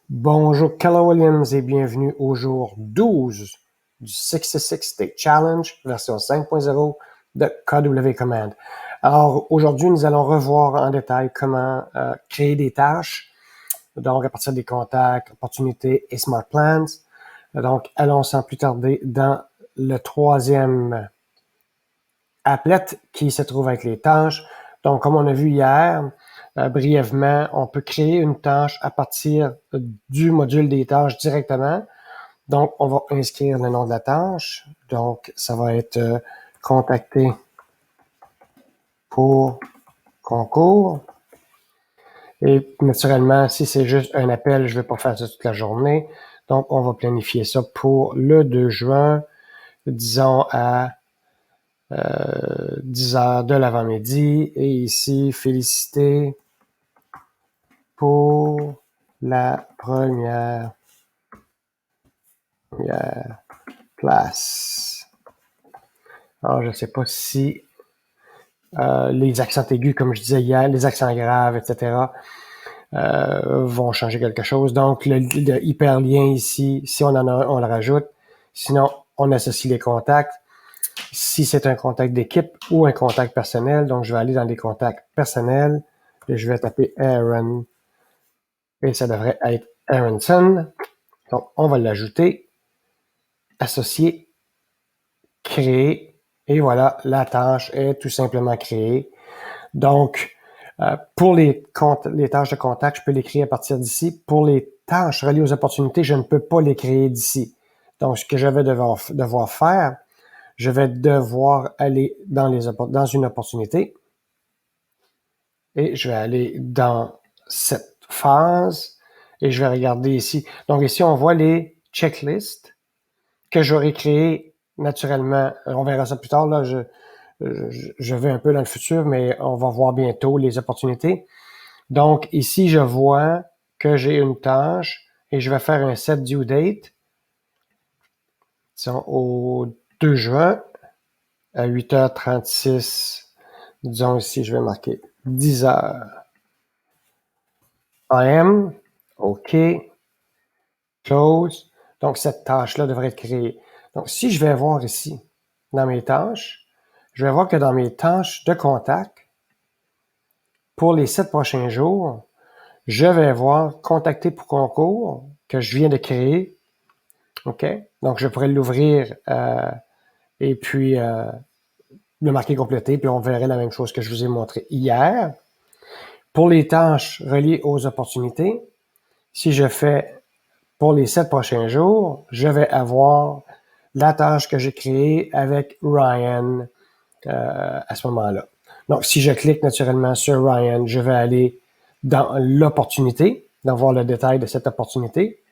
Bonjour Keller Williams et bienvenue au jour 12 du 66 Day Challenge version 5.0 de KW Command. Alors aujourd'hui, nous allons revoir en détail comment créer des tâches, donc à partir des contacts, opportunités et Smart Plans. Donc allons sans plus tarder dans le troisième applet qui se trouve avec les tâches. Donc comme on a vu hier, brièvement, on peut créer une tâche à partir du module des tâches directement. Donc, on va inscrire le nom de la tâche. Donc, ça va être contacter pour concours. Et naturellement, si c'est juste un appel, je ne vais pas faire ça toute la journée. Donc, on va planifier ça pour le 2 juin, disons à 10 heures de l'avant-midi. Et ici, féliciter pour la première place. Alors, je ne sais pas si les accents aigus, comme je disais hier, les accents graves, etc., vont changer quelque chose. Donc, le hyperlien ici, si on en a un, on le rajoute. Sinon, on associe les contacts. Si c'est un contact d'équipe ou un contact personnel, donc je vais aller dans les contacts personnels et je vais taper Aaron et ça devrait être Aronson. Donc, on va l'ajouter, associer, créer et voilà, la tâche est tout simplement créée. Donc, pour les tâches de contact, je peux les créer à partir d'ici. Pour les tâches reliées aux opportunités, je ne peux pas les créer d'ici. Donc, ce que je vais devoir faire, je vais devoir aller dans une opportunité et je vais aller dans cette phase et je vais regarder ici. Donc, ici, on voit les checklists que j'aurais créées naturellement. On verra ça plus tard. Là, je vais un peu dans le futur, mais on va voir bientôt les opportunités. Donc, ici, je vois que j'ai une tâche et je vais faire un set due date. Disons, au 2 juin à 8h36. Disons ici, je vais marquer 10h. AM. OK. Close. Donc, cette tâche-là devrait être créée. Donc, si je vais voir ici, dans mes tâches, je vais voir que dans mes tâches de contact, pour les 7 prochains jours, je vais voir contacter pour concours que je viens de créer. OK? Donc, je pourrais l'ouvrir et puis le marquer complété, puis on verrait la même chose que je vous ai montré hier. Pour les tâches reliées aux opportunités, si je fais pour les 7 prochains jours, je vais avoir la tâche que j'ai créée avec Ryan à ce moment-là. Donc, si je clique naturellement sur Ryan, je vais aller dans l'opportunité, dans voir le détail de cette opportunité.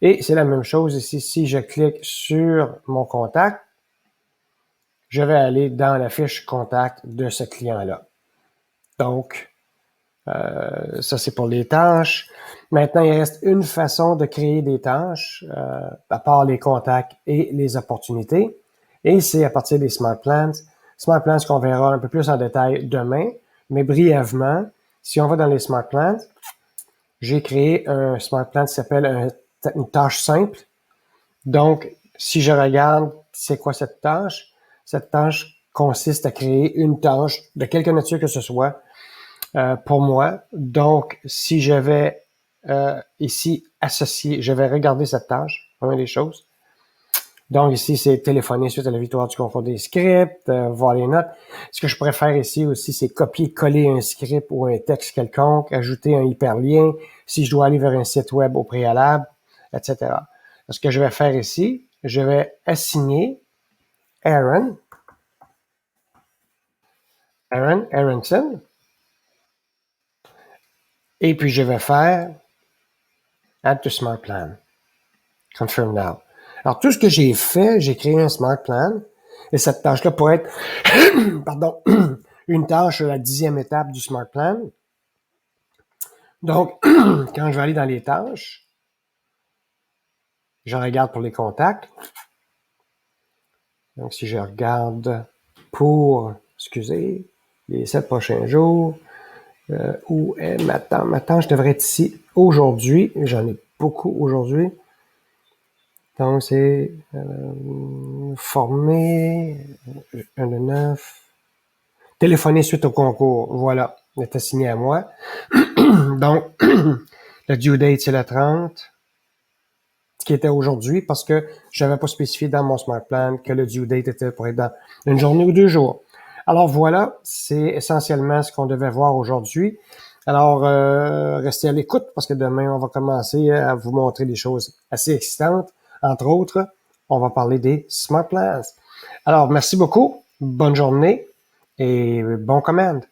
Et c'est la même chose ici. Si je clique sur mon contact, je vais aller dans la fiche contact de ce client-là. Donc, ça c'est pour les tâches. Maintenant, il reste une façon de créer des tâches, à part les contacts et les opportunités. Et c'est à partir des Smart Plans. Smart Plans qu'on verra un peu plus en détail demain. Mais brièvement, si on va dans les Smart Plans, j'ai créé un Smart Plan qui s'appelle une tâche simple. Donc, si je regarde, c'est quoi cette tâche? Cette tâche consiste à créer une tâche de quelque nature que ce soit pour moi. Donc, si je vais ici associer, je vais regarder cette tâche, première des choses. Donc, ici, c'est téléphoner suite à la victoire du concours des scripts, voir les notes. Ce que je préfère ici aussi, c'est copier-coller un script ou un texte quelconque, ajouter un hyperlien, si je dois aller vers un site web au préalable, etc. Ce que je vais faire ici, je vais assigner Aronson, et puis je vais faire Add to Smart Plan. Confirm now. Alors, tout ce que j'ai fait, j'ai créé un Smart Plan, et cette tâche-là pourrait être, pardon, une tâche à la 10e étape du Smart Plan. Donc, quand je vais aller dans les tâches, je regarde pour les contacts. Donc, si je regarde pour, excusez, les 7 prochains jours, où est ma tâche? Ma tâche devrait être ici aujourd'hui. J'en ai beaucoup aujourd'hui. Donc, c'est former, 1 de 9. Téléphoner suite au concours. Voilà, il est assigné à moi. Donc, le due date, c'est le 30, qui était aujourd'hui, parce que je n'avais pas spécifié dans mon Smart Plan que le due date était pour être dans une journée ou 2 jours. Alors voilà, c'est essentiellement ce qu'on devait voir aujourd'hui. Alors, restez à l'écoute, parce que demain, on va commencer à vous montrer des choses assez excitantes. Entre autres, on va parler des Smart Plans. Alors, merci beaucoup, bonne journée et bon commande.